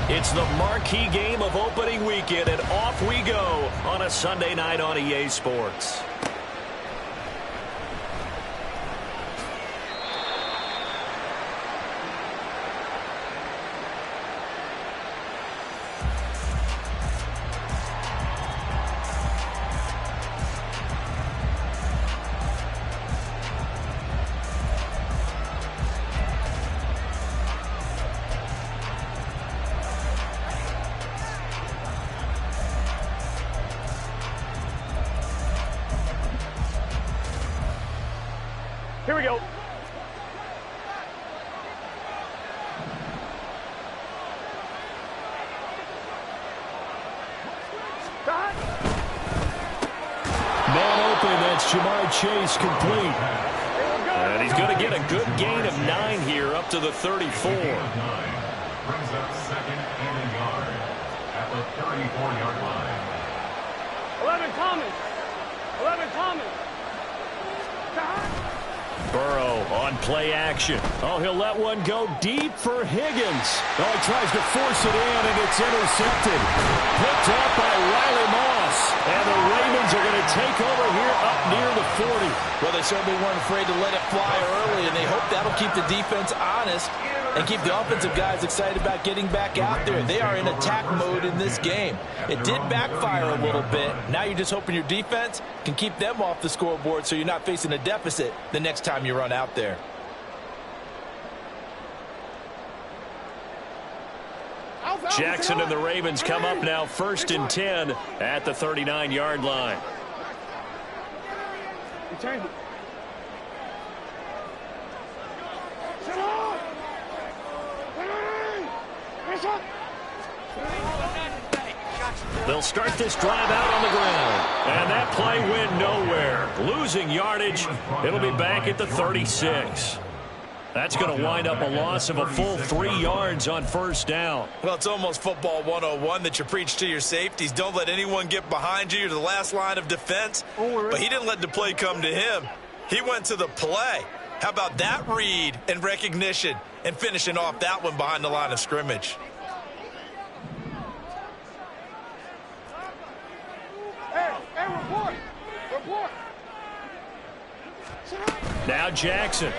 It's the marquee game of opening weekend, and off we go on a Sunday night on EA Sports. Here we go. Man open, that's Jamar Chase complete. And he's going to get a good gain of 9 here up to the 34. Brings up second and a yard at the 34-yard line. 11 coming. 11 coming. Burrow on play action. Oh, he'll let one go deep for Higgins. Oh, he tries to force it in, and it's intercepted. Picked up by Riley Moss. And the Ravens are going to take over here up near the 40. Well, they certainly weren't afraid to let it fly early, and they hope that'll keep the defense honest and keep the offensive guys excited about getting back out there. They are in attack mode in this game. It did backfire a little bit. Now you're just hoping your defense can keep them off the scoreboard so you're not facing a deficit the next time you run out there. Jackson and the Ravens come up now 1st and 10 at the 39-yard line. They'll start this drive out on the ground. And that play went nowhere. Losing yardage. It'll be back at the 36. That's going to wind up a loss of a full 3 yards on 1st down. Well, it's almost football 101 that you preach to your safeties. Don't let anyone get behind you. You're the last line of defense. But he didn't let the play come to him. He went to the play. How about that read and recognition and finishing off that one behind the line of scrimmage? Now Jackson.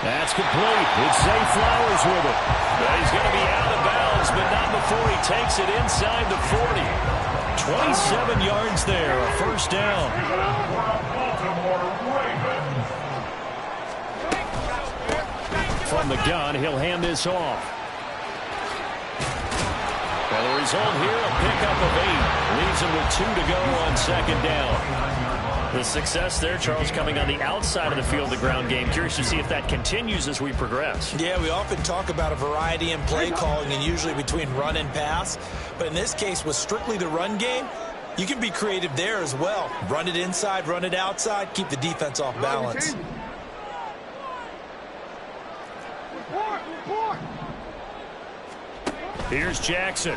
That's complete. It's Zay Flowers with it. But he's going to be out of bounds, but not before he takes it inside the 40. 27 yards there, a 1st down. From the gun, he'll hand this off. And the result here, a pickup of 8. Leaves him with 2 to go on 2nd down. The success there, Charles, coming on the outside of the field, the ground game. Curious to see if that continues as we progress. Yeah, we often talk about a variety in play calling and usually between run and pass. But in this case, with strictly the run game, you can be creative there as well. Run it inside, run it outside, keep the defense off balance. Here's Jackson.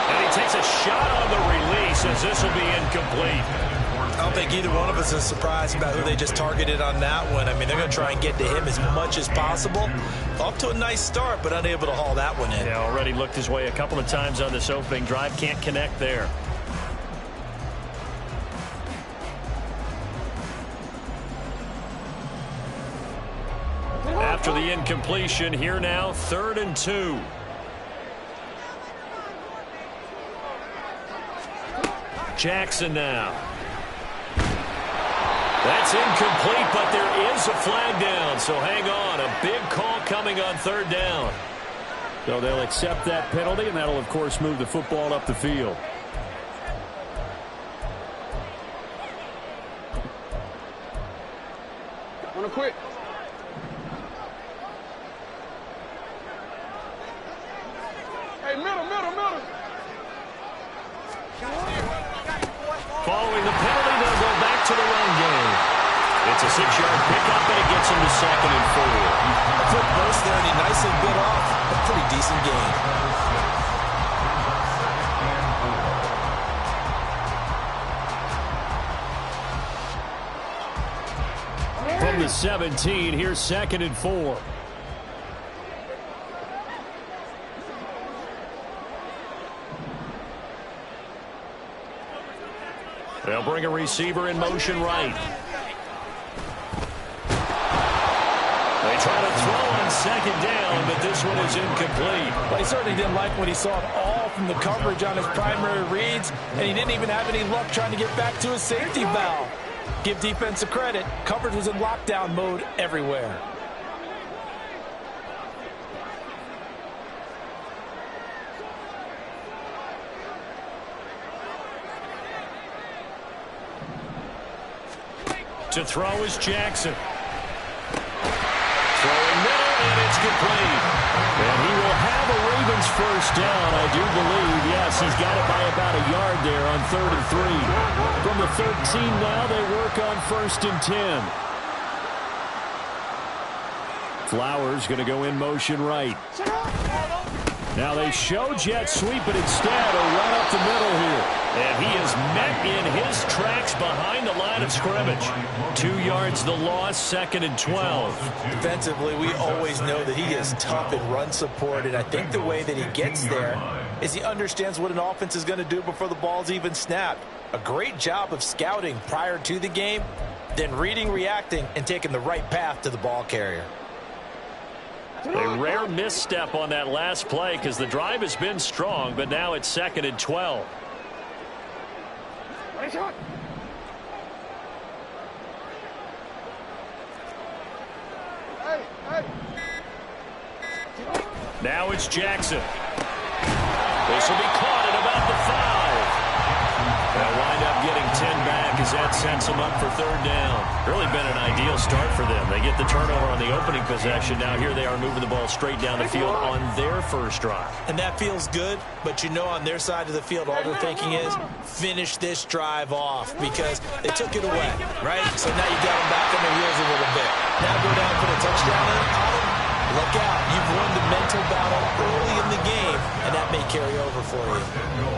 And he takes a shot on the release as this will be incomplete. I don't think either one of us is surprised about who they just targeted on that one. I mean, they're going to try and get to him as much as possible. Off to a nice start, but unable to haul that one in. Yeah, already looked his way a couple of times on this opening drive. Can't connect there. After the incompletion, here now, 3rd and 2. Jackson now. That's incomplete, but there is a flag down, so hang on. A big call coming on 3rd down. So they'll accept that penalty, and that'll, of course, move the football up the field. Want to quit? Hey, middle. Following the penalty, they'll go back to the run game. It's a 6-yard pickup, and it gets him to 2nd and 4. A quick burst there, and he nicely bit off a pretty decent gain. from the 17. Here's 2nd and 4. They'll bring a receiver in motion right. They try to throw on 2nd down, but this one is incomplete. Well, he certainly didn't like when he saw it all from the coverage on his primary reads, and he didn't even have any luck trying to get back to his safety valve. Give defense a credit. Coverage was in lockdown mode everywhere. To throw is Jackson. Throwing middle, and it's complete. And he will have a Ravens first down, I do believe. Yes, he's got it by about a yard there on 3rd and 3. From the 13 now, they work on 1st and 10. Flowers going to go in motion right. Now they show jet sweep, but instead a run up the middle here. And he is met in his tracks behind the line of scrimmage. 2 yards the loss, 2nd and 12. Defensively, we always know that he is tough in run support, and I think the way that he gets there is he understands what an offense is going to do before the ball's even snapped. A great job of scouting prior to the game, then reading, reacting, and taking the right path to the ball carrier. A rare misstep on that last play because the drive has been strong, but now it's 2nd and 12. Now it's Jackson. This will be caught at about the 5. They'll wind up getting 10 back as that sets them up for 3rd down. Really been an ideal start for them. They get the turnover on the opening possession. Now here they are moving the ball straight down the field on their first drive. And that feels good, but you know on their side of the field all they're thinking is finish this drive off because they took it away, right? So now you got them back on their heels a little bit. Now go down for the touchdown on them. Look out. You've won the mental battle early in the game, and that may carry over for you.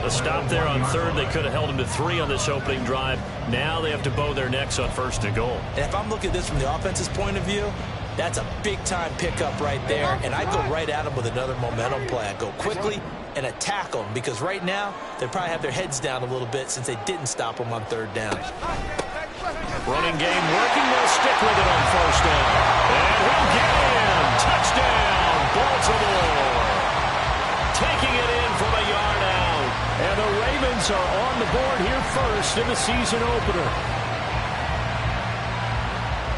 The stop there on 3rd, they could have held them to 3 on this opening drive. Now they have to bow their necks on 1st and goal. And if I'm looking at this from the offense's point of view, that's a big-time pickup right there, and I go right at them with another momentum play. I go quickly and attack them because right now they probably have their heads down a little bit since they didn't stop them on 3rd down. Running game working. They'll stick with it on 1st down. And he'll get in. Touchdown, Baltimore. Taking it in from a yard out. And the Ravens are on the board here first in the season opener.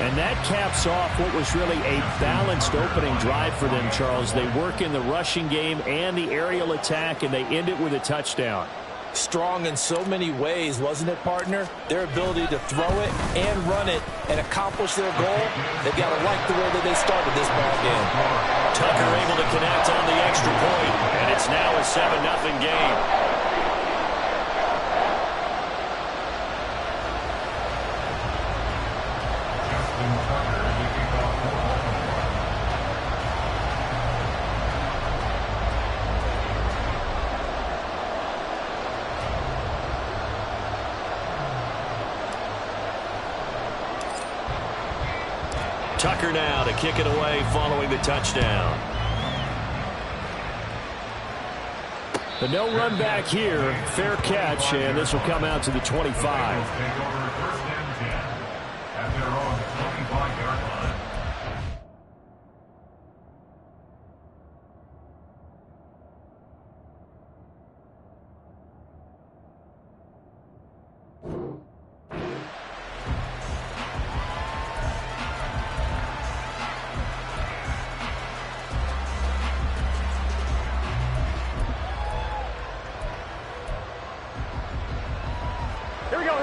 And that caps off what was really a balanced opening drive for them, Charles. They work in the rushing game and the aerial attack, and they end it with a touchdown. Strong in so many ways, wasn't it, partner? Their ability to throw it and run it and accomplish their goal, they've got to like the way that they started this ball game. Tucker able to connect on the extra point, and it's now a 7-0 game. Tucker now to kick it away following the touchdown. The no run back here. Fair catch, and this will come out to the 25.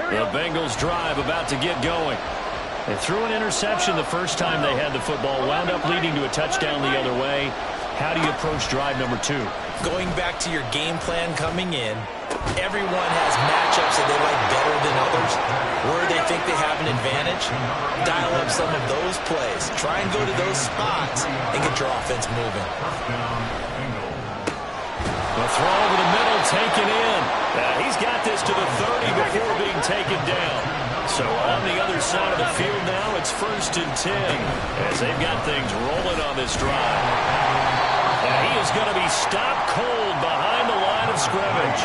The Bengals drive about to get going. They threw an interception the first time they had the football, wound up leading to a touchdown the other way. How do you approach drive number 2? Going back to your game plan coming in, everyone has matchups that they like better than others, where they think they have an advantage. Dial up some of those plays. Try and go to those spots and get your offense moving. The throw over the middle, taken in. He's got this to the 30 before being taken down. So on the other side. side of the field now. It's 1st and 10 as they've got things rolling on this drive. And he is going to be stopped cold behind the line of scrimmage.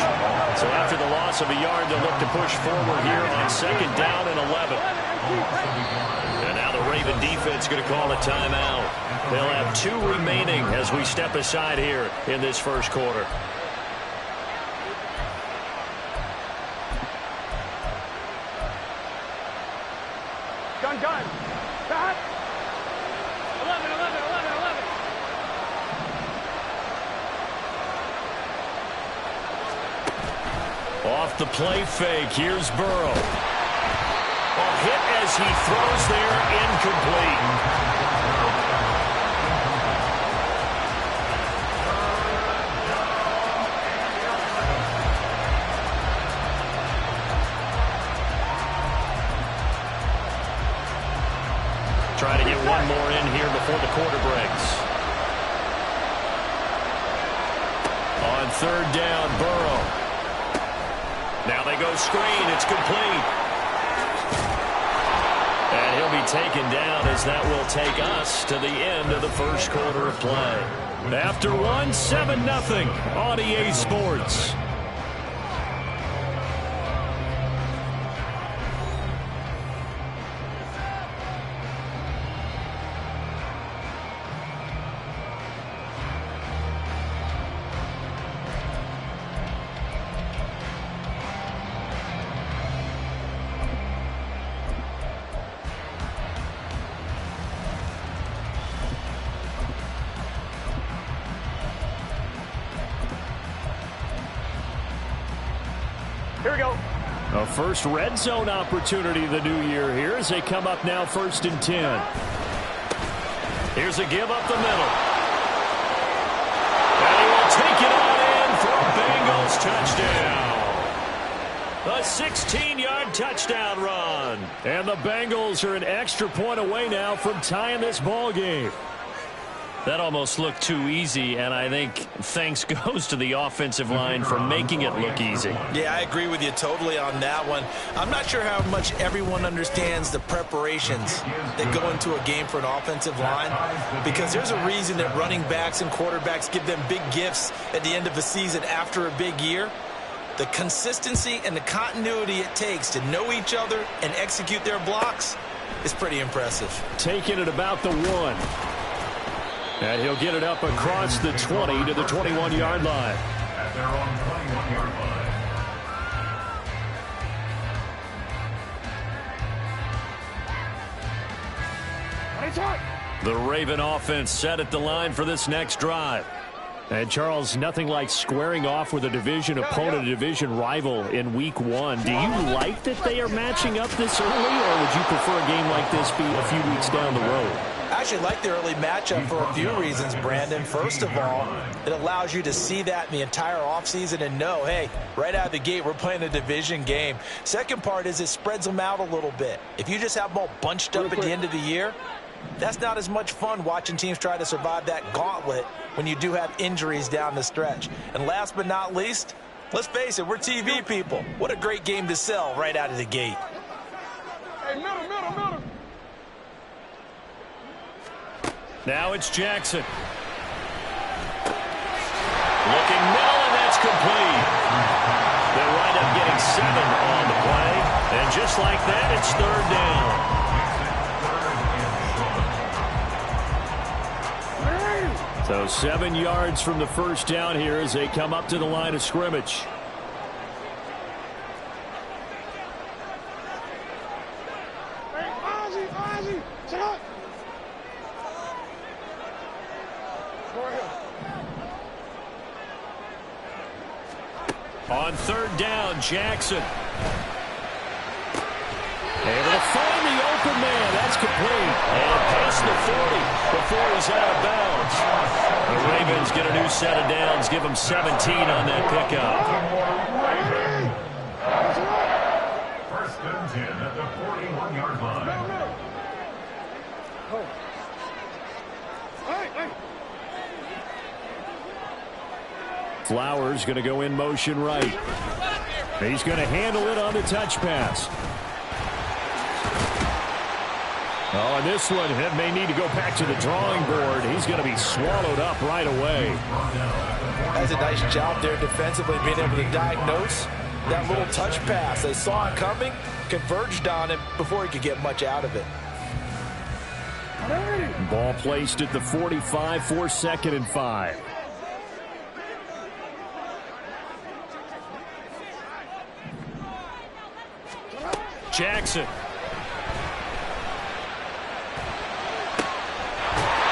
So after the loss of a yard, they'll look to push forward here on 2nd down and 11. And now the Raven defense going to call a timeout. They'll have 2 remaining as we step aside here in this first quarter. Gun. Back. 11. Off the play fake, here's Burrow. A hit as he throws there, incomplete. Try to get one more in here before the quarter breaks. On 3rd down, Burrow. Now they go screen. It's complete. And he'll be taken down as that will take us to the end of the first quarter of play. After 1, 7-0 on EA Sports. Here we go. A first red zone opportunity the new year here as they come up now 1st and 10. Here's a give up the middle. And he will take it on in for a Bengals touchdown. A 16-yard touchdown run. And the Bengals are an extra point away now from tying this ball game. That almost looked too easy, and I think thanks goes to the offensive line for making it look easy. Yeah, I agree with you totally on that one. I'm not sure how much everyone understands the preparations that go into a game for an offensive line, because there's a reason that running backs and quarterbacks give them big gifts at the end of the season after a big year. The consistency and the continuity it takes to know each other and execute their blocks is pretty impressive. Taking it about the 1. And he'll get it up across the 20 to the 21-yard line. At their own 21-yard line. The Raven offense set at the line for this next drive. And, Charles, nothing like squaring off with a division opponent, a division rival in Week 1. Do you like that they are matching up this early, or would you prefer a game like this be a few weeks down the road? I actually like the early matchup for a few reasons, Brandon. First of all, it allows you to see that in the entire offseason and know, hey, right out of the gate, we're playing a division game. Second part is it spreads them out a little bit. If you just have them all bunched up at the end of the year, that's not as much fun watching teams try to survive that gauntlet when you do have injuries down the stretch. And last but not least, let's face it, we're TV people. What a great game to sell right out of the gate. Hey, middle. Now it's Jackson. Looking middle, and that's complete. They'll wind up getting 7 on the play. And just like that, it's 3rd down. So 7 yards from the first down here as they come up to the line of scrimmage. Ozzy, sit up. On 3rd down, Jackson. Able to find the open man. That's complete. And past the 40 before he's out of bounds. The Ravens get a new set of downs. Give them 17 on that pickup. 1st and 10 at the 41-yard line. Flowers going to go in motion right. He's going to handle it on the touch pass. Oh, and this one may need to go back to the drawing board. He's going to be swallowed up right away. That's a nice job there defensively, being able to diagnose that little touch pass. They saw it coming, converged on him before he could get much out of it. Ball placed at the 45 for 2nd and 5. Jackson.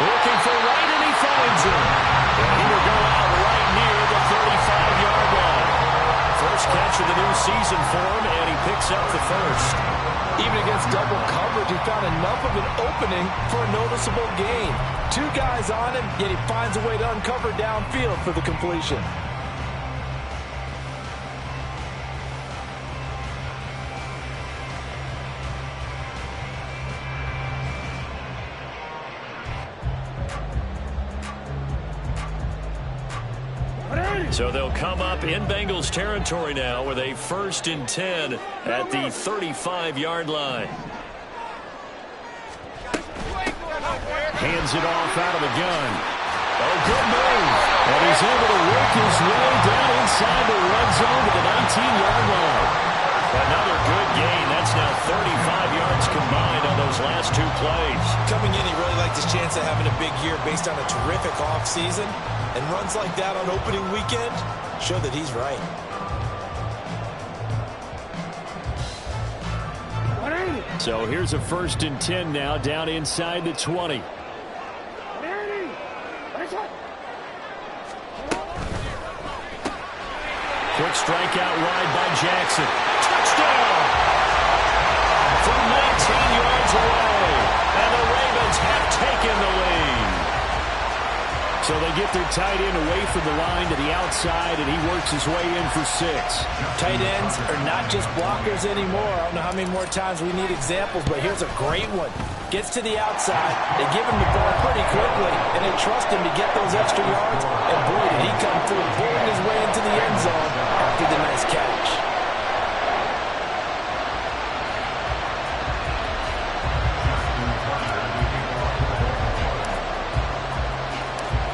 Looking for Wright, and he finds him. And he will go out right near the 35-yard line. First catch of the new season for him, and he picks up the first. Even against double coverage, he found enough of an opening for a noticeable gain. 2 guys on him, yet he finds a way to uncover downfield for the completion. So they'll come up in Bengals territory now with a 1st and 10 at the 35-yard line. Hands it off out of the gun. Oh, good move. And he's able to work his way down inside the red zone to the 19-yard line. Another good gain. That's now 35 yards combined on those last 2 plays. Coming in, he really liked his chance of having a big year based on a terrific offseason. And runs like that on opening weekend show that he's right. So here's a 1st and 10 now down inside the 20. Quick strike out wide by Jackson. Touchdown! From 19 yards away. And the Ravens have taken the lead. So they get their tight end away from the line to the outside, and he works his way in for 6. Tight ends are not just blockers anymore. I don't know how many more times we need examples, but here's a great one. Gets to the outside, they give him the ball pretty quickly, and they trust him to get those extra yards, and boy, did he come through, pulling his way into the end zone after the nice catch.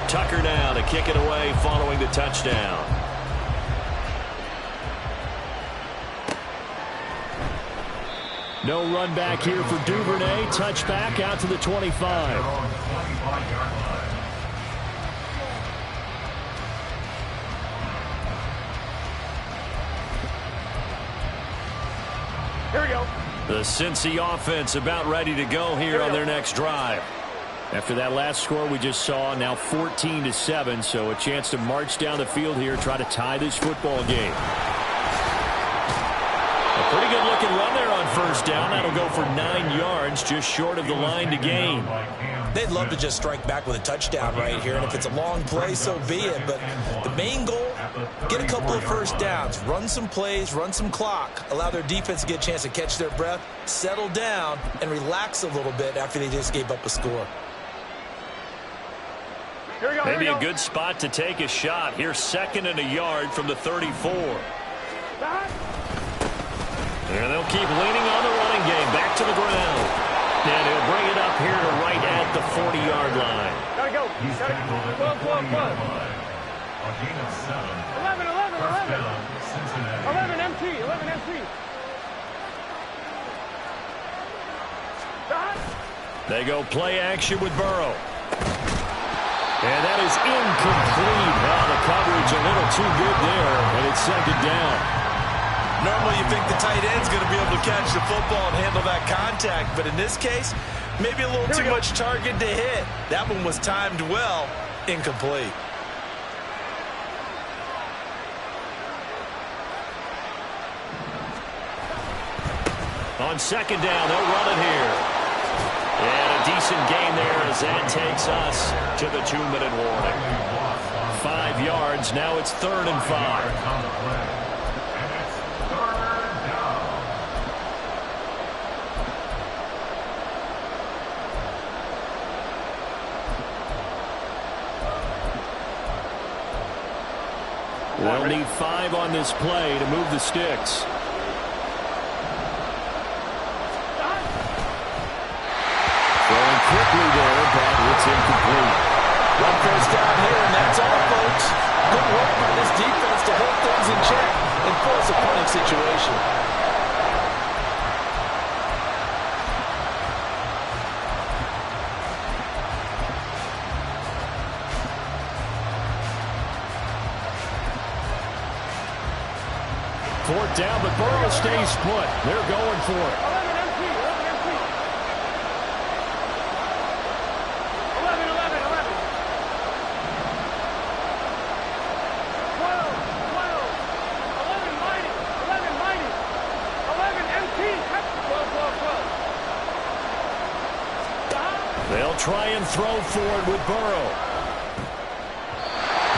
Tucker now to kick it away following the touchdown. No run back here for Duvernay. Touchback out to the 25. Here we go. The Cincy offense about ready to go here on their next drive. After that last score we just saw, now 14-7, so a chance to march down the field here, try to tie this football game. A pretty good looking run there on 1st down. That'll go for 9 yards, just short of the line to gain. They'd love to just strike back with a touchdown right here, and if it's a long play, so be it. But the main goal, get a couple of 1st downs, run some plays, run some clock, allow their defense to get a chance to catch their breath, settle down, and relax a little bit after they just gave up a score. Here we go. Maybe a good spot to take a shot. Here's 2nd and a yard from the 34. And they'll keep leaning on the running game. Back to the ground. And he'll bring it up here to right at the 40-yard line. Gotta go. Gotta go. Plug. A gain of 7. 11. First down, Cincinnati. 11 MT. 11 MT. They go play action with Burrow. And that is incomplete. Well, the coverage a little too good there, and it's 2nd down. Normally you think the tight end's going to be able to catch the football and handle that contact, but in this case, maybe a little too much target to hit. That one was timed well, incomplete. On 2nd down, they'll run it here. And a decent gain there as that takes us to the 2-minute warning. 5 yards, now it's 3rd and 5. They'll need 5 on this play to move the sticks. One first down here, and that's all, folks. Good work by this defense to hold things in check and force a punting situation. Fourth down, but Burrow stays put. They're going for it. 11 empty. 11 empty. 11, 11, 11. 12, 12. 11 mighty. 11 mighty. 11 empty. 12, 12, 12. They'll try and throw for it with Burrow.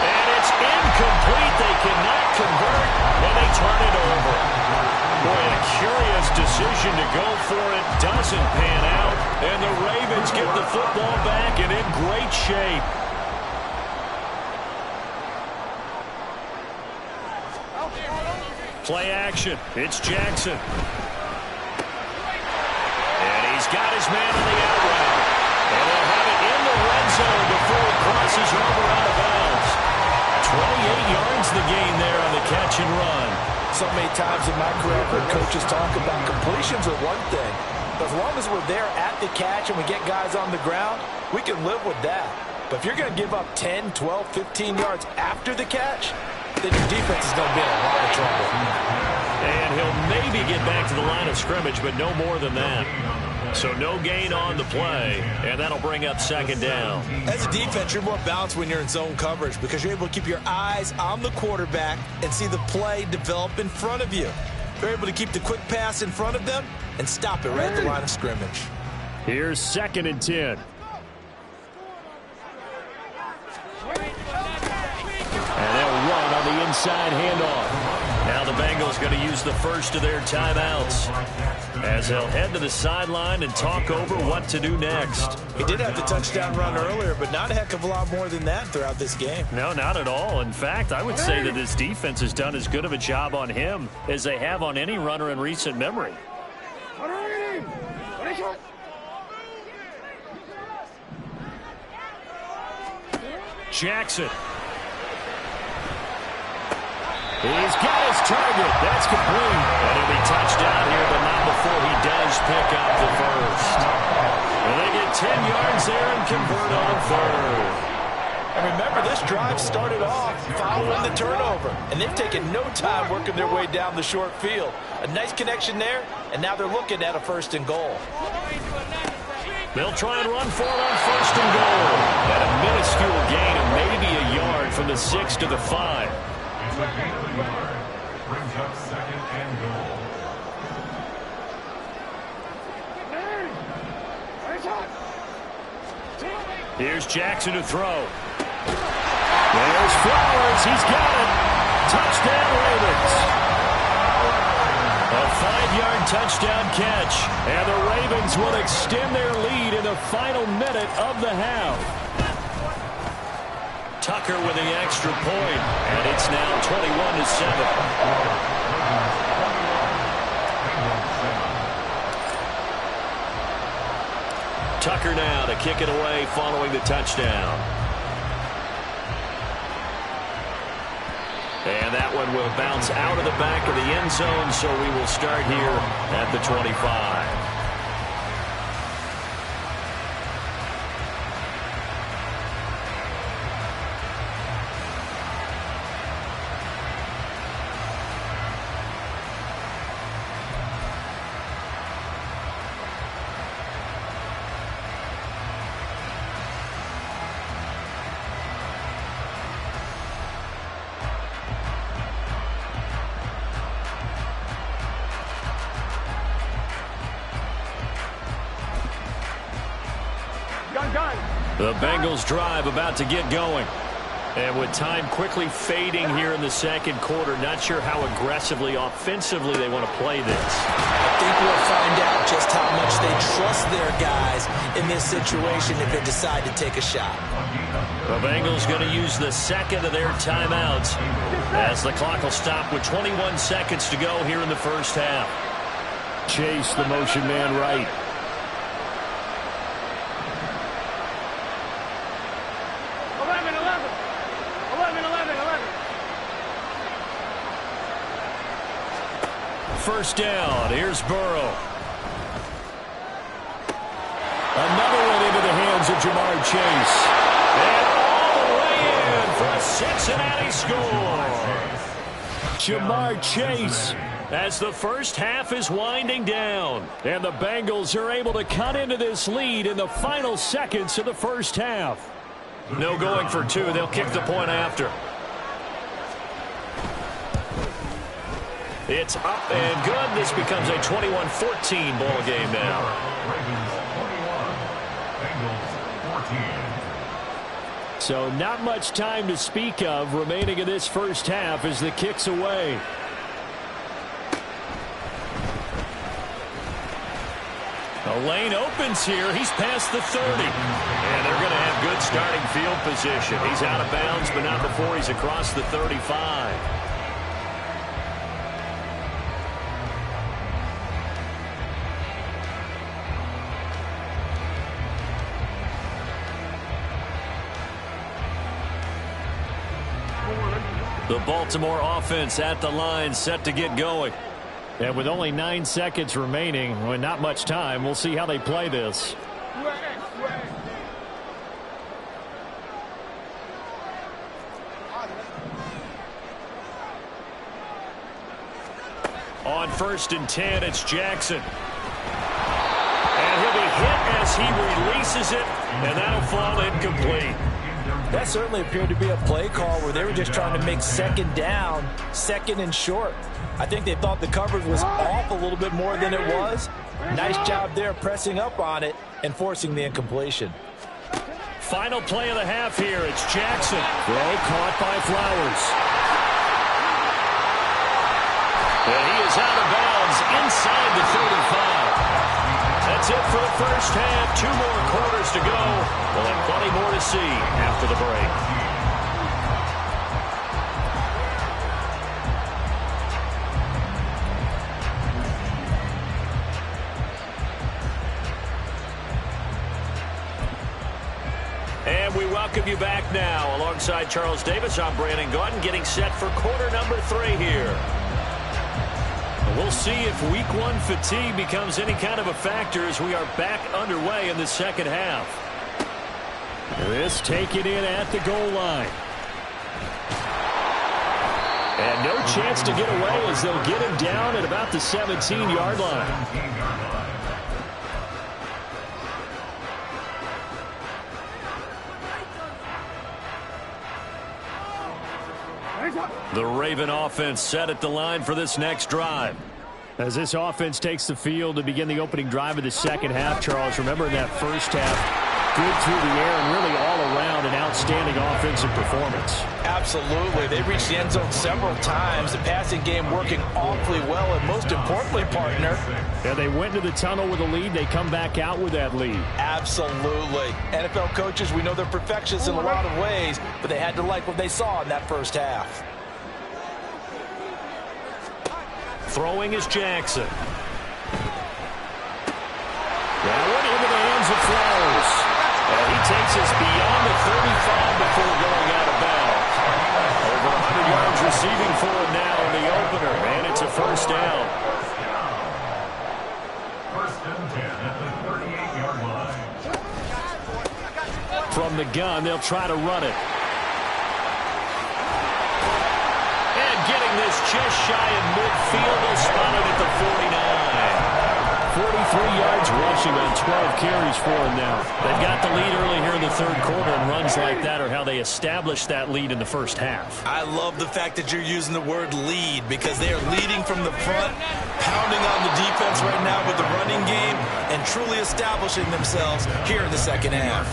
And it's incomplete. They cannot convert, and they turn it over. Boy, a curious decision to go for it. Doesn't pan out, and the Ravens get the football back and in great shape. Play action. It's Jackson. And he's got his man on the out route. And they'll have it in the red zone before he crosses over out of bounds. 28 yards the gain there on the catch and run. So many times in my career, I've heard coaches talk about completions are one thing. But as long as we're there at the catch and we get guys on the ground, we can live with that. But if you're going to give up 10, 12, 15 yards after the catch, then your defense is going to be in a lot of trouble. And he'll maybe get back to the line of scrimmage, but no more than that. So no gain on the play, and that'll bring up second down. As a defense, you're more balanced when you're in zone coverage because you're able to keep your eyes on the quarterback and see the play develop in front of you. You're able to keep the quick pass in front of them and stop it right at the line of scrimmage. Here's 2nd and 10. And they'll run on the inside handoff. Now the Bengals going to use the first of their timeouts as they'll head to the sideline and talk over what to do next. He did have the touchdown run earlier, but not a heck of a lot more than that throughout this game. No, not at all. In fact, I would say that this defense has done as good of a job on him as they have on any runner in recent memory. Jackson. He's got his target. That's complete. And he'll be touchdown here, but not before he does pick up the first. And they get 10 yards there and convert on third. And remember, this drive started off following the turnover, and they've taken no time working their way down the short field. A nice connection there, and now they're looking at a 1st and goal. They'll try and run for it on 1st and goal. At a minuscule gain of maybe a yard from the 6 to the 5. It's a gain of a yard. Brings up 2nd and goal. Here's Jackson to throw. There's Flowers. He's got it. Touchdown, Ravens. A 5-yard touchdown catch. And the Ravens will extend their lead in the final minute of the half. Tucker with the extra point. And it's now 21-7. Tucker now to kick it away following the touchdown. And that one will bounce out of the back of the end zone, so we will start here at the 25. The Bengals drive about to get going. And with time quickly fading here in the second quarter, not sure how aggressively, offensively they want to play this. I think we'll find out just how much they trust their guys in this situation if they decide to take a shot. The Bengals going to use the second of their timeouts as the clock will stop with 21 seconds to go here in the first half. Chase the motion man right. first down. Here's Burrow. Another one into the hands of Jamar Chase. And all the way in for a Cincinnati score. Jamar Chase. As the first half is winding down. And the Bengals are able to cut into this lead in the final seconds of the first half. No going for two. They'll kick the point after. It's up and good. This becomes a 21-14 ball game now. Ravens 21, Bengals 14. So not much time to speak of remaining in this first half as the kick's away. The lane opens here. He's past the 30. And they're going to have good starting field position. He's out of bounds, but not before he's across the 35. The Baltimore offense at the line, set to get going. And with only 9 seconds remaining, and not much time, we'll see how they play this. On 1st and 10, it's Jackson. And he'll be hit as he releases it, and that'll fall incomplete. That certainly appeared to be a play call where they were just trying to make second down, second and short. I think they thought the coverage was off a little bit more than it was. Nice job there pressing up on it and forcing the incompletion. Final play of the half here. It's Jackson. Throw caught by Flowers. And he is out of bounds inside the 35. That's it for the first half. 2 more quarters to go. We'll have plenty more to see after the break. And we welcome you back now. Alongside Charles Davis, I'm Brandon Gaudin, getting set for quarter number 3 here. We'll see if week 1 fatigue becomes any kind of a factor as we are back underway in the second half. This taken in at the goal line. And no chance to get away as they'll get him down at about the 17-yard line. The Raven offense set at the line for this next drive. As this offense takes the field to begin the opening drive of the second half, Charles, remember in that first half, good through the air and really all around an outstanding offensive performance. Absolutely. They reached the end zone several times. The passing game working awfully well, and most importantly, partner. Yeah, they went to the tunnel with a lead. They come back out with that lead. Absolutely. NFL coaches, we know they're perfectionists in a lot of ways, but they had to like what they saw in that first half. Throwing is Jackson. That one into the hands of Flowers. And he takes us beyond the 35 before going out of bounds. Over 100 yards receiving for him now in the opener, and it's a first down. 1st and 10 at the 38-yard line. From the gun, they'll try to run it. And getting this just shy of midfield, they'll spot it at the 49. 43 yards rushing on 12 carries for him now. They've got the lead early here in the third quarter, and runs like that are how they established that lead in the first half. I love the fact that you're using the word lead because they are leading from the front, pounding on the defense right now with the running game, and truly establishing themselves here in the second half.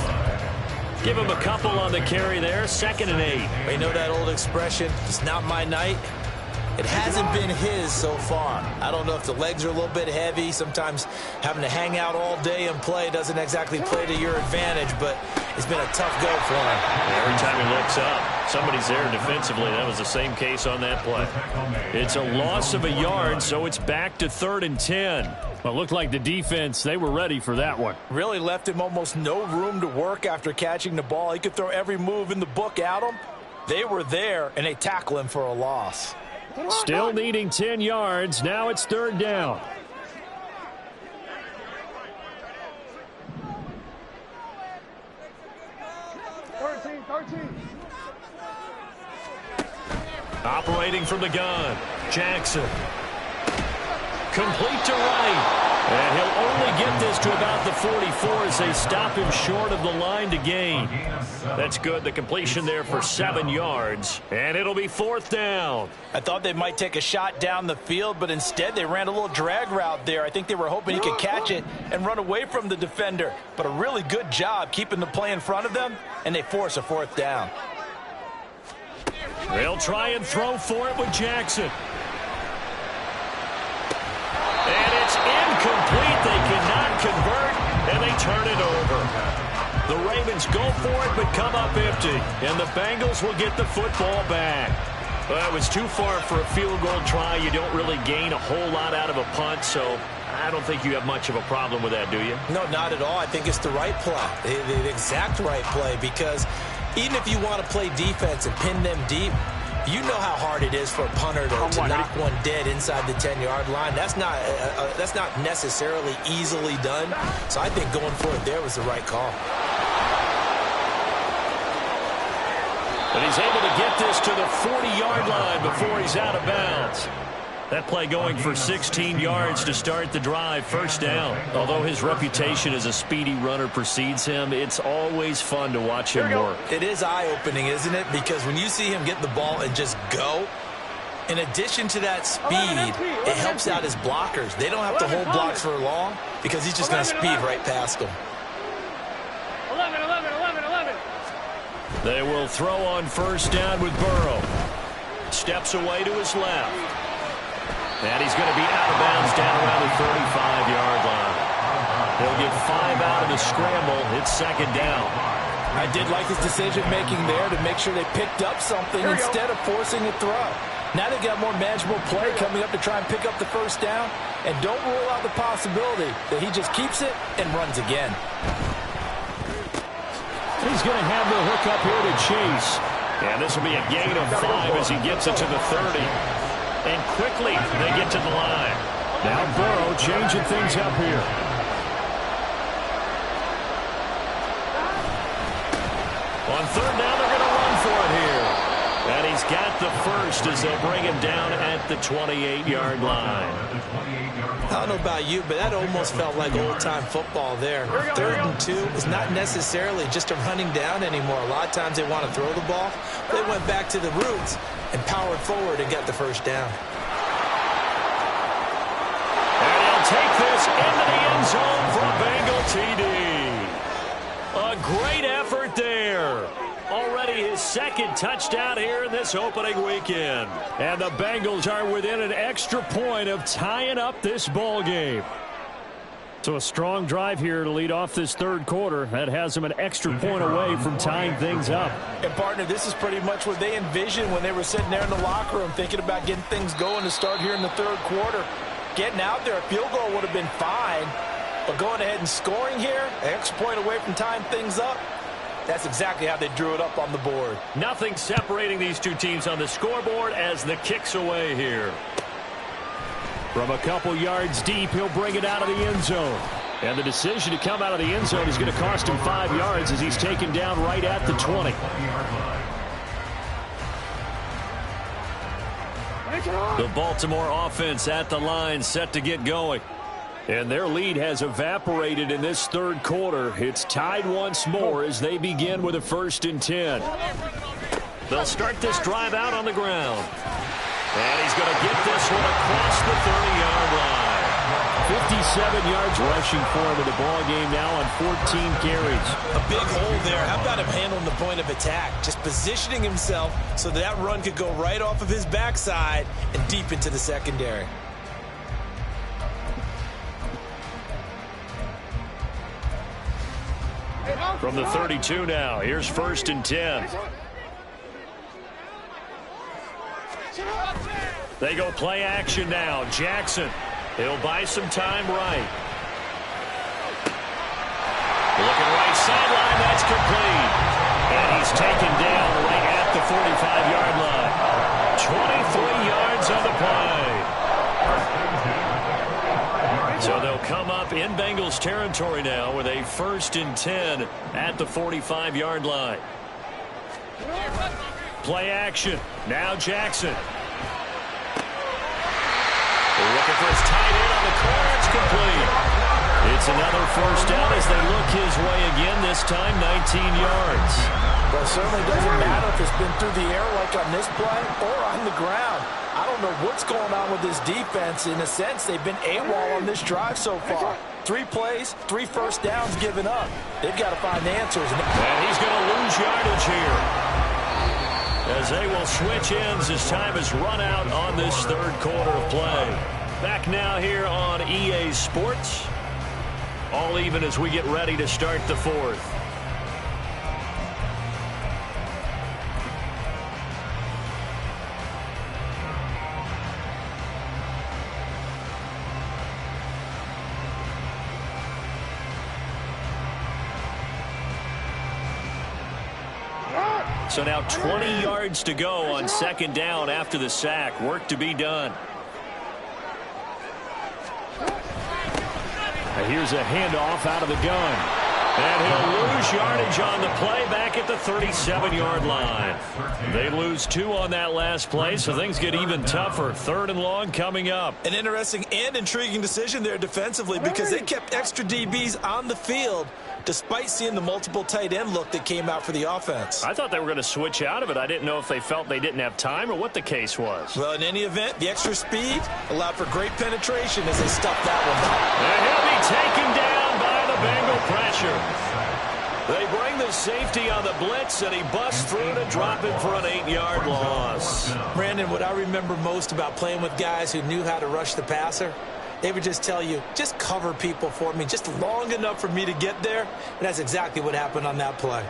Give him a couple on the carry there. 2nd and 8. You know that old expression, it's not my night? It hasn't been his so far. I don't know if the legs are a little bit heavy. Sometimes having to hang out all day and play doesn't exactly play to your advantage, but it's been a tough go for him. Every time he looks up, somebody's there defensively. That was the same case on that play. It's a loss of a yard, so it's back to 3rd and 10. Well, it looked like the defense, they were ready for that one. Really left him almost no room to work after catching the ball. He could throw every move in the book at him. They were there, and they tackle him for a loss. Still needing 10 yards. Now it's third down. Operating from the gun, Jackson. Complete to right. And he'll only get this to about the 44 as they stop him short of the line to gain. That's good. The completion there for 7 yards. And it'll be fourth down. I thought they might take a shot down the field, but instead they ran a little drag route there. I think they were hoping he could catch it and run away from the defender. But a really good job keeping the play in front of them, and they force a fourth down. They'll try and throw for it with Jackson. And it's incomplete. They cannot convert, and they turn it over. The Ravens go for it, but come up empty. And the Bengals will get the football back. Well, it was too far for a field goal try. You don't really gain a whole lot out of a punt, so I don't think you have much of a problem with that, do you? No, not at all. I think it's the right play, the exact right play, because even if you want to play defense and pin them deep, you know how hard it is for a punter to knock one dead inside the 10-yard line. That's not necessarily easily done. So I think going for it there was the right call. But he's able to get this to the 40-yard line before he's out of bounds. That play going for 16 yards to start the drive, first down. Although his reputation as a speedy runner precedes him, it's always fun to watch him work. It is eye-opening, isn't it? Because when you see him get the ball and just go, in addition to that speed, it helps out his blockers. They don't have to hold blocks for long because he's just going to speed right past them. 11. They will throw on first down with Burrow. Steps away to his left. And he's going to be out of bounds down around the 35-yard line. He'll get 5 out of the scramble. It's second down. I did like his decision-making there to make sure they picked up something instead of forcing a throw. Now they've got more manageable play coming up to try and pick up the first down. And don't rule out the possibility that he just keeps it and runs again. He's going to have the hook up here to Chase. And this will be a gain of 5 as he gets it to the 30. And quickly, they get to the line. Now Burrow changing things up here. On third down, they're going to run for it here. And he's got the first as they'll bring him down at the 28-yard line. I don't know about you, but that almost felt like old-time football there. 3rd and 2 is not necessarily just a running down anymore. A lot of times they want to throw the ball. They went back to the roots and powered forward and got the first down. And he'll take this into the end zone for a Bengal TD. A great effort there. Already his second touchdown here in this opening weekend. And the Bengals are within an extra point of tying up this ball game. So a strong drive here to lead off this third quarter. That has them an extra point away from tying things up. And, partner, this is pretty much what they envisioned when they were sitting there in the locker room thinking about getting things going to start here in the third quarter. Getting out there, a field goal would have been fine. But going ahead and scoring here, an extra point away from tying things up, that's exactly how they drew it up on the board. Nothing separating these two teams on the scoreboard as the kick's away here. From a couple yards deep, he'll bring it out of the end zone. And the decision to come out of the end zone is going to cost him 5 yards as he's taken down right at the 20. The Baltimore offense at the line, set to get going. And their lead has evaporated in this third quarter. It's tied once more as they begin with a 1st and 10. They'll start this drive out on the ground. And he's going to get this one across the 30-yard line. 57 yards rushing for him in the ball game now on 14 carries. A big hole there. How about him handling the point of attack? Just positioning himself so that run could go right off of his backside and deep into the secondary. From the 32 now, here's 1st and 10. They go play action now. Jackson, he'll buy some time right. Looking right sideline, that's complete. And he's taken down right at the 45-yard line. 23 yards yards on the play. So they'll come up in Bengals territory now with a 1st and 10 at the 45-yard line. Play action. Now Jackson. Looking for his tight end on the corner. It's complete. It's another 1st down as they look his way again, this time 19 yards. Well, it certainly doesn't matter if it's been through the air like on this play or on the ground. I don't know what's going on with this defense. In a sense, they've been AWOL on this drive so far. 3 plays, 3 1st downs given up. They've got to find answers. And he's going to lose yardage here, as they will switch ends as time is run out on this 3rd quarter of play. Back now here on EA Sports. All even as we get ready to start the 4th. So now 20 yards to go on 2nd down after the sack. Work to be done. Here's a handoff out of the gun. And he'll lose yardage on the play back at the 37-yard line. They lose 2 on that last play, so things get even tougher. 3rd and long coming up. An interesting and intriguing decision there defensively because they kept extra DBs on the field despite seeing the multiple tight end look that came out for the offense. I thought they were going to switch out of it. I didn't know if they felt they didn't have time or what the case was. Well, in any event, the extra speed allowed for great penetration as they stuffed that one out. And he'll be taken down by the Bengal pressure. They bring the safety on the blitz, and he busts through to drop it for an 8-yard loss. Brandon, what I remember most about playing with guys who knew how to rush the passer, they would just tell you, just cover people for me, just long enough for me to get there. And that's exactly what happened on that play.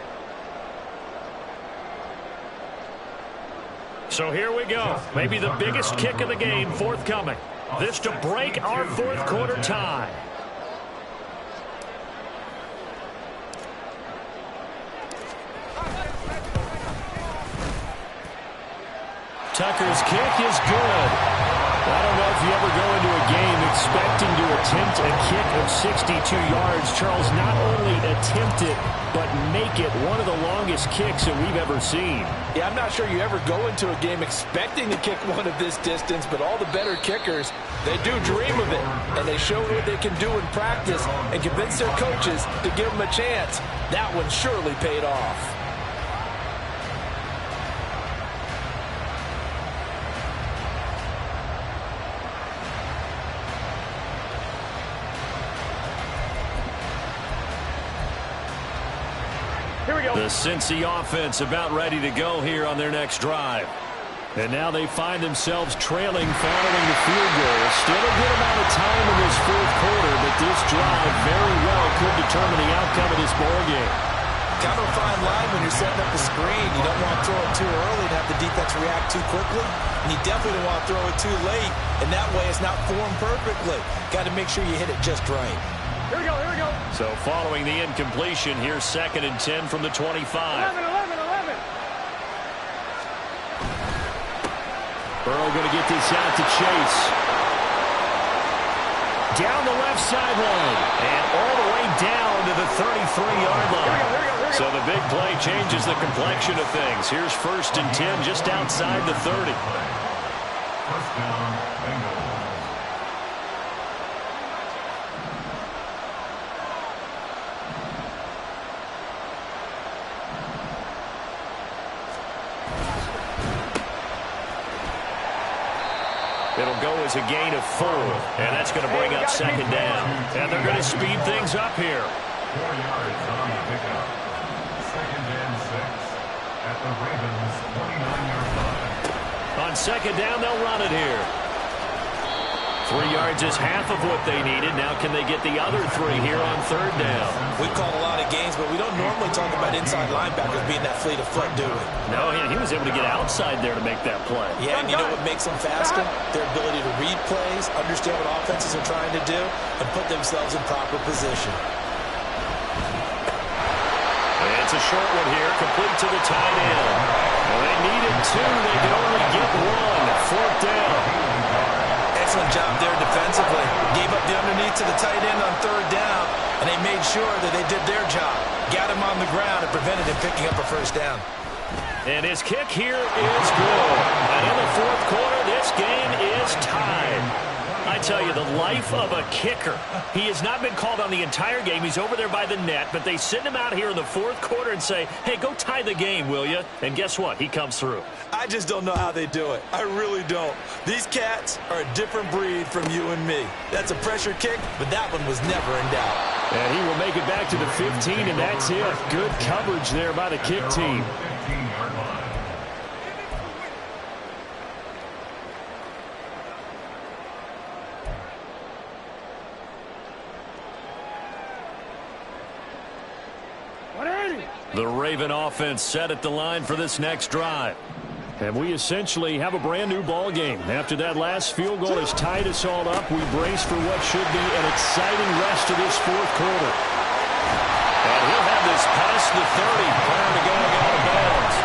So here we go. Maybe the biggest kick of the game forthcoming. This to break our 4th quarter tie. Tucker's kick is good. I don't know if you ever go into a game expecting to attempt a kick of 62 yards. Charles, not only attempt it, but make it one of the longest kicks that we've ever seen. Yeah, I'm not sure you ever go into a game expecting to kick one of this distance, but all the better kickers, they do dream of it, and they show what they can do in practice and convince their coaches to give them a chance. That one surely paid off. The Cincy offense about ready to go here on their next drive. And now they find themselves trailing following the field goal. Still a good amount of time in this 4th quarter, but this drive very well could determine the outcome of this ballgame. Kind of a fine line when you're setting up the screen. You don't want to throw it too early and have the defense react too quickly. And you definitely don't want to throw it too late. And that way it's not formed perfectly. Got to make sure you hit it just right. Here we go, here we go. So following the incompletion, here's 2nd and 10 from the 25. 11. Burrow going to get this out to Chase. Down the left sideline. And all the way down to the 33-yard line. So the big play changes the complexion of things. Here's 1st and 10 just outside the 30. 1st down, Bengals. It'll go as a gain of 4, and that's going to bring up 2nd down. And they're going to speed things up here. 4 yards on the pickup. 2nd and 6 at the Ravens' 29-yard line. On 2nd down, they'll run it here. 3 yards is half of what they needed. Now can they get the other 3 here on 3rd down? We call a lot of games, but we don't normally talk about inside linebackers being that fleet of foot, do we? No, he was able to get outside there to make that play. Yeah, and you know what makes them faster? Their ability to read plays, understand what offenses are trying to do, and put themselves in proper position. And it's a short one here, complete to the tight end. Well, they needed 2. They could only get 1. fourth down. Excellent job there defensively. Gave up the underneath to the tight end on third down, and they made sure that they did their job. Got him on the ground and prevented him picking up a first down. And his kick here is good. And in the fourth quarter, this game is tied. I tell you, the life of a kicker. He has not been called on the entire game. He's over there by the net, but they send him out here in the fourth quarter and say, hey, go tie the game, will you? And guess what? He comes through. I just don't know how they do it. I really don't. These cats are a different breed from you and me. That's a pressure kick, but that one was never in doubt. And he will make it back to the 15, and that's it. Good coverage there by the kick team. The Raven offense set at the line for this next drive. And we essentially have a brand new ball game. After that last field goal has tied us all up, we brace for what should be an exciting rest of this fourth quarter. And he'll have this past the 30 prior to going out of bounds.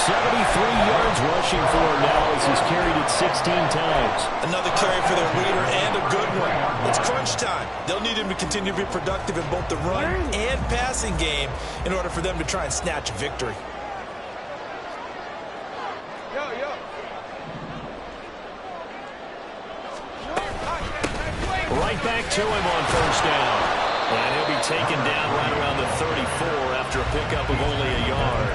73 yards rushing for him now as he's carried it 16 times. Another carry for their leader and a good one. It's crunch time. They'll need him to continue to be productive in both the run and passing game in order for them to try and snatch a victory. Right back to him on first down. And he'll be taken down right around the 34 after a pickup of only a yard.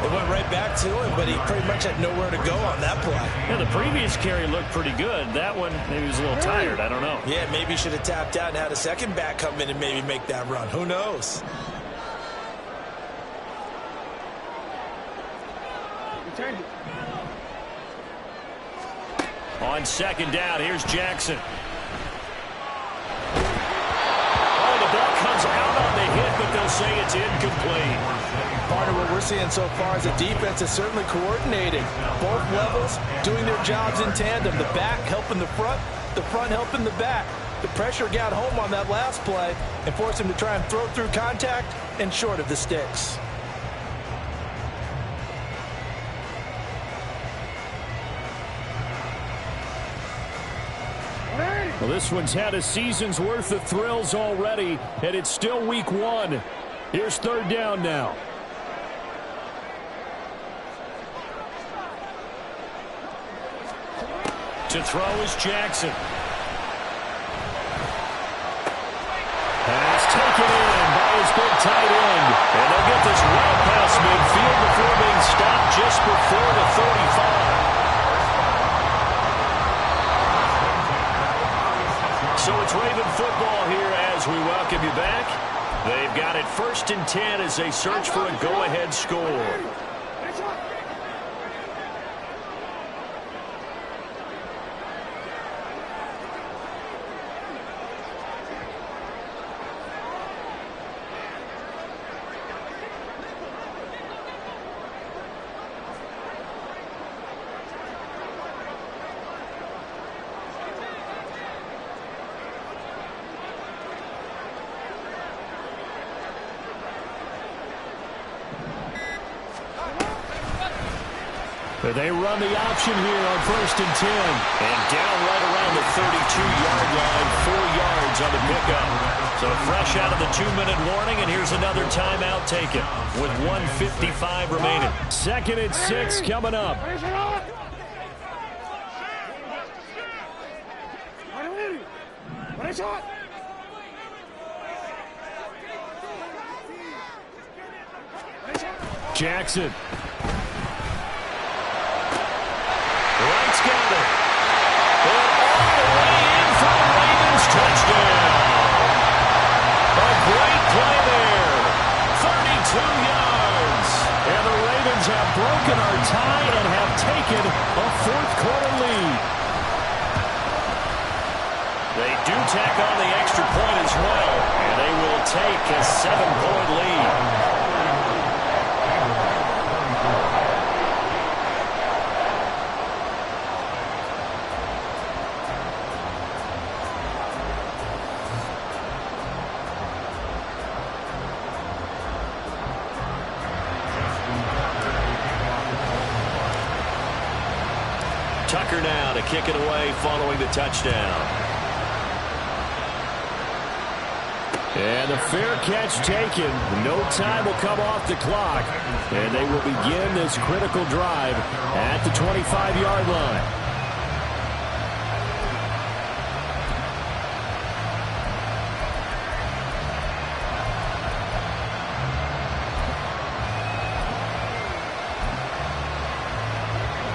It went right back to him, but he pretty much had nowhere to go on that play. Yeah, the previous carry looked pretty good. That one, maybe he was a little tired. I don't know. Yeah, maybe he should have tapped out and had a second back come in and maybe make that run. Who knows? On second down, here's Jackson. Oh, the ball comes out on the hit, but they'll say it's incomplete. Part of what we're seeing so far is the defense is certainly coordinated. Both levels doing their jobs in tandem. The back helping the front helping the back. The pressure got home on that last play and forced him to try and throw through contact and short of the sticks. Well, this one's had a season's worth of thrills already, and it's still week one. Here's third down now. To throw is Jackson. Pass taken in by his big tight end. And they'll get this well past midfield before being stopped just before the 35. So it's Raven football here as we welcome you back. They've got it 1st and 10 as they search for a go-ahead score. They run the option here on 1st and 10. And down right around the 32-yard line, 4 yards on the pickup. So fresh out of the 2-minute warning, and here's another timeout taken with 1:55 remaining. 2nd and 6 coming up. Jackson. Wright's got it. And all the way in for the Ravens touchdown. A great play there. 32 yards. And the Ravens have broken our tie and have taken a fourth-quarter lead. They do tack on the extra point as well, and they will take a 7-point lead. now to kick it away following the touchdown. And the fair catch taken. No time will come off the clock. And they will begin this critical drive at the 25-yard line.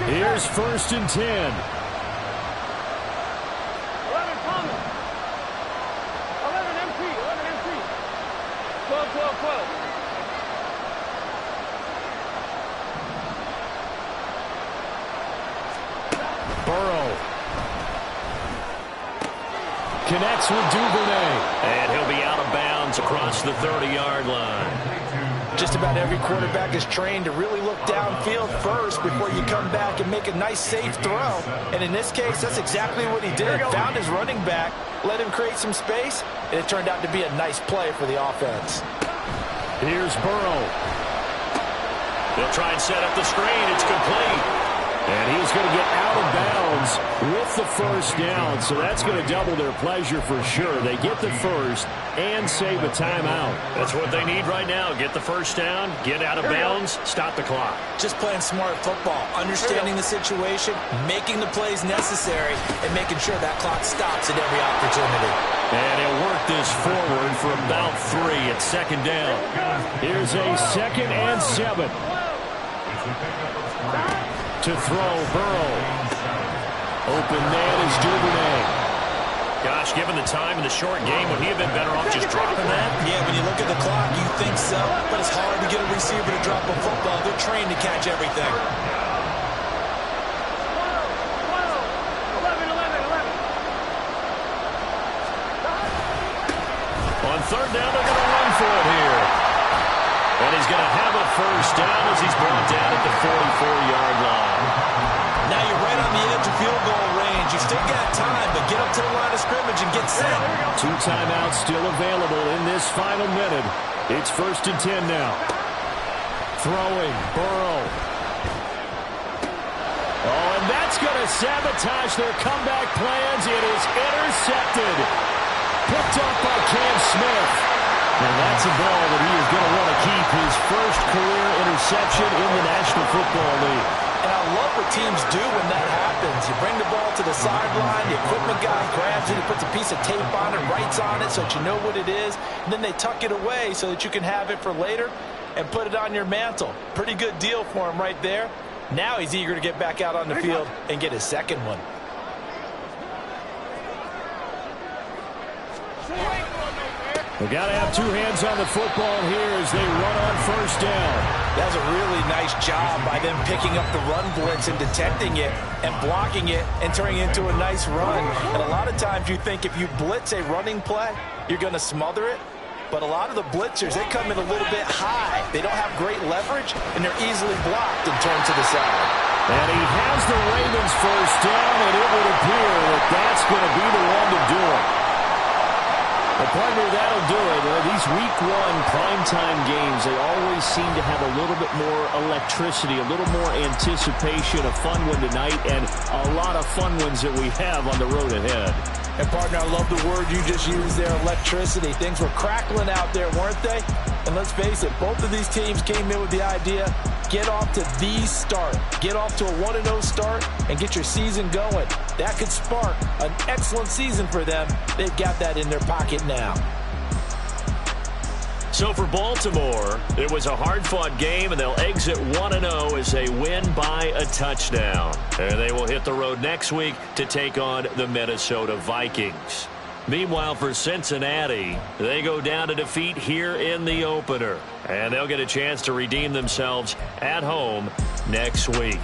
Here's 1st and 10. 11 Thomas. 11 MP. 11 MP. 12, 12, 12. Burrow. Connects with Duvernay. And he'll be out of bounds across the 30-yard line. Just about every quarterback is trained to really look downfield first before you come back and make a nice, safe throw. And in this case, that's exactly what he did. Found his running back, let him create some space, and it turned out to be a nice play for the offense. Here's Burrow. They'll try and set up the screen. It's complete. And he's going to get out of bounds with the first down, so that's going to double their pleasure for sure. They get the first and save a timeout. That's what they need right now. Get the first down, get out of bounds, stop the clock. Just playing smart football, understanding the situation, making the plays necessary, and making sure that clock stops at every opportunity. And he'll work this forward for about 3 at 2nd down. Here's a 2nd and 7. To throw, Burrow. Open man is Duvernay. Gosh, given the time in the short game, would he have been better off just dropping that? Yeah, when you look at the clock, you think so, but it's hard to get a receiver to drop a football. They're trained to catch everything. 11, 11, 11. On 3rd down, they're going to run for it here. And he's going to have a first down as he's brought down at the 44-yard line. Now you're right on the edge of field goal range. You've still got time, but get up to the line of scrimmage and get set. 2 timeouts still available in this final minute. It's 1st and 10 now. Throwing, Burrow. Oh, and that's going to sabotage their comeback plans. It is intercepted. Picked up by Cam Smith. And that's a ball that he is going to want to keep, his first career interception in the National Football League. And I love what teams do when that happens. You bring the ball to the sideline, the equipment guy grabs it, he puts a piece of tape on it, writes on it so that you know what it is, and then they tuck it away so that you can have it for later and put it on your mantle. Pretty good deal for him right there. Now he's eager to get back out on the field and get his 2nd one. They've got to have 2 hands on the football here as they run on 1st down. That was a really nice job by them picking up the run blitz and detecting it and blocking it and turning it into a nice run. And a lot of times you think if you blitz a running play, you're going to smother it. But a lot of the blitzers, they come in a little bit high. They don't have great leverage, and they're easily blocked and turned to the side. And he has the Ravens first down, and it would appear that that's going to be the one to do it. Well, partner, that'll do it. These Week 1 primetime games, they always seem to have a little bit more electricity, a little more anticipation. A fun one tonight, and a lot of fun ones that we have on the road ahead. And, partner, I love the word you just used there, electricity. Things were crackling out there, weren't they? And let's face it, both of these teams came in with the idea, get off to the start. Get off to a 1-0 start and get your season going. That could spark an excellent season for them. They've got that in their pocket now. So for Baltimore, it was a hard-fought game, and they'll exit 1-0 as they win by a touchdown. And they will hit the road next week to take on the Minnesota Vikings. Meanwhile, for Cincinnati, they go down to defeat here in the opener. And they'll get a chance to redeem themselves at home next week.